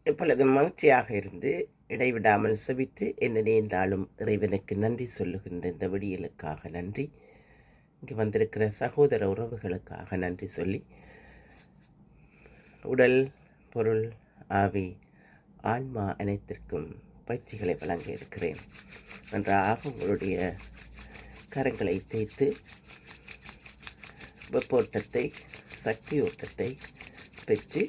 எப்பொழுதும் மகிழ்ச்சியாக இருந்து இடைவிடாமல் செபித்து என்ன நேர்ந்தாலும் இறைவனுக்கு நன்றி சொல்லுகின்ற இந்த விடியலுக்காக நன்றி. இங்கு வந்திருக்கிற சகோதர உறவுகளுக்காக நன்றி சொல்லி, உடல், பொருள், ஆவி, ஆன்மா அனைத்திற்கும் பயிற்சிகளை வழங்க இருக்கிறேன். நன்றாக உங்களுடைய கரங்களை தேய்த்து வெப்போட்டத்தை, சக்தி ஓட்டத்தை பெற்று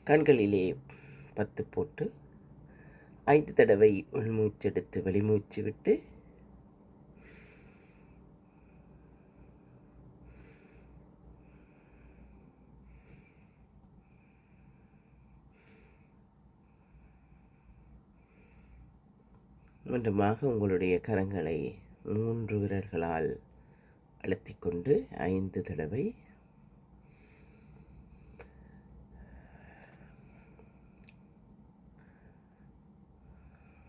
கண்களிலே 10 போட்டு 5 தடவை உள்மூச்செடுத்து வெளிமூச்சு விட்டு மீண்டுமாக உங்களுடைய கரங்களை 3 விரல்களால் அழுத்திக்கொண்டு 5 தடவை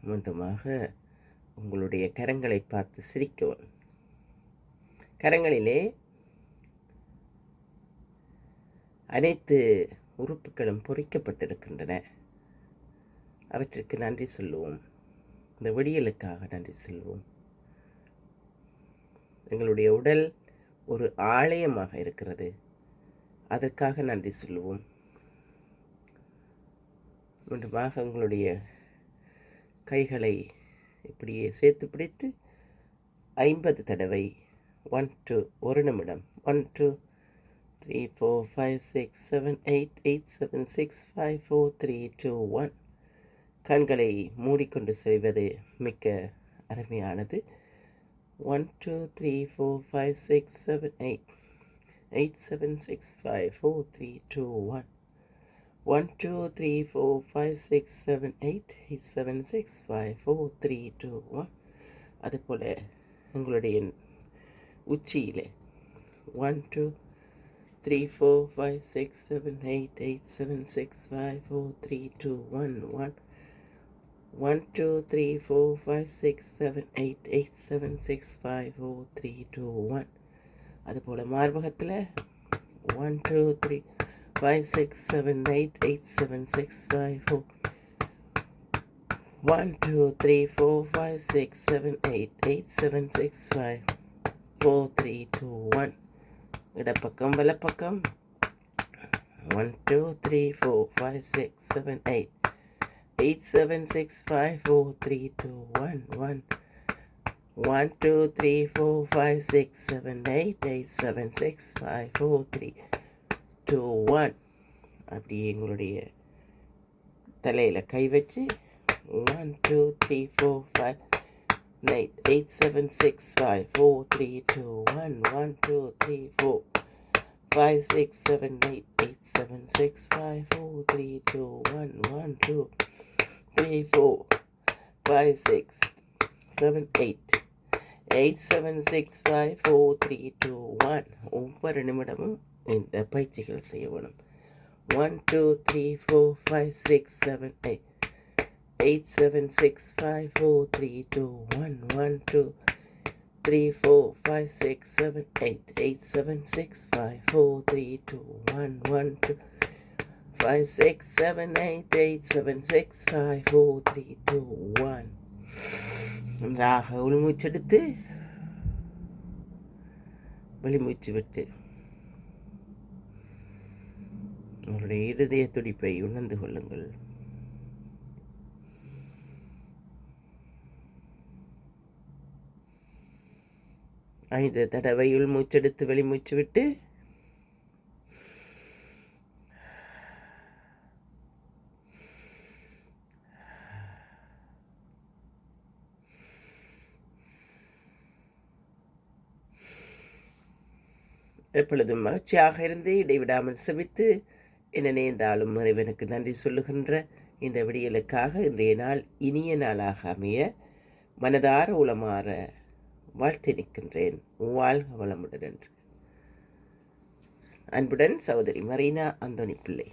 மீண்டுமாக உங்களுடைய கரங்களை பார்த்து சிரிக்கவும். கரங்களிலே அனைத்து உறுப்புகளும் பொறிக்கப்பட்டிருக்கின்றன. அவற்றிற்கு நன்றி சொல்லுவோம். இந்த விடியலுக்காக நன்றி சொல்லுவோம். எங்களுடைய உடல் ஒரு ஆலயமாக இருக்கிறது. அதற்காக நன்றி சொல்லுவோம். மீண்டுமாக உங்களுடைய கைகளை இப்படியே சேர்த்து பிடித்து 50 தடவை 1 2 1 நிமிடம் 1 2 3 4 5 6 7 8 8 7 6 5 4 3 2 1. கண்களை மூடிக்கொண்டு செய்வது மிக்க அருமையானது. 1 2 3 4 5 6 7 8 8 7 6 5 4 3 2 1. 1 2 3 4 5 6 7 8 8 7 6 5 4 3 2 1. அதுபோல் உங்களுடைய உச்சியிலே 1 2 3 4 5 6 7 8 8 7 6 5 4 3 2 1 1. 1 2 3 4 5 6 7 8 8 7 6 5 4 3 2 1. அதுபோல் மார்பகத்தில் 1 2 3 5 6 7 8 8 7 6 5 4 1 2 3 4 5 6 7 8 8 7 6 5 4 3 2 1. இடப்பக்கம் வலப்பக்கம் 1 2 3 4 5 6 7 8 8 7 6 5 4 3 2 1 1. 1 2 3 4 5 6 7 8 8 7 6 5 4 3 2 1. அப்படியே எங்களுடைய தலையில் கை வச்சு 1 2 3 4 5 8 8 7 6 5 4 3 2 1 1 2 3 4 5 6 7 8 8 7 6 5 4 3 2 1 1 2 3 4 5 6 7 8 8 7 6 5 4 3 2 1. ஒவ்வொரு நிமிடமும் இந்த பயிற்சிகள் செய்ய வேணும். 1 2 3 4 5 6 7 8 8 7 6 5 4 3 2 1 1 2 3 4 5 6 7 8 8 7 6 5 4 3 2 1 1 2 5 6 7 8 8 7 6 5 4 3 2 1. நன்றாக உள்மூச்செடுத்து வெளிமூச்சு விட்டு உங்களுடைய இருதய துடிப்பை உணர்ந்து கொள்ளுங்கள். ஐந்து தடவை உள்மூச்செடுத்து வெளிமூச்சு விட்டு எப்பொழுதும் மகிழ்ச்சியாக இருந்து இடைவிடாமல் செபித்து என்ன நேர்ந்தாலும் இறைவனுக்கு நன்றி சொல்லுகின்ற இந்த விடியலுக்காக இன்றைய நாள் இனிய நாளாக அமைய மனதார உளமாற வாழ்த்து நிற்கின்றேன். வாழ்க வளமுடன் என்று அன்புடன் சகோதரி மரீனா அந்தோணி பிள்ளை.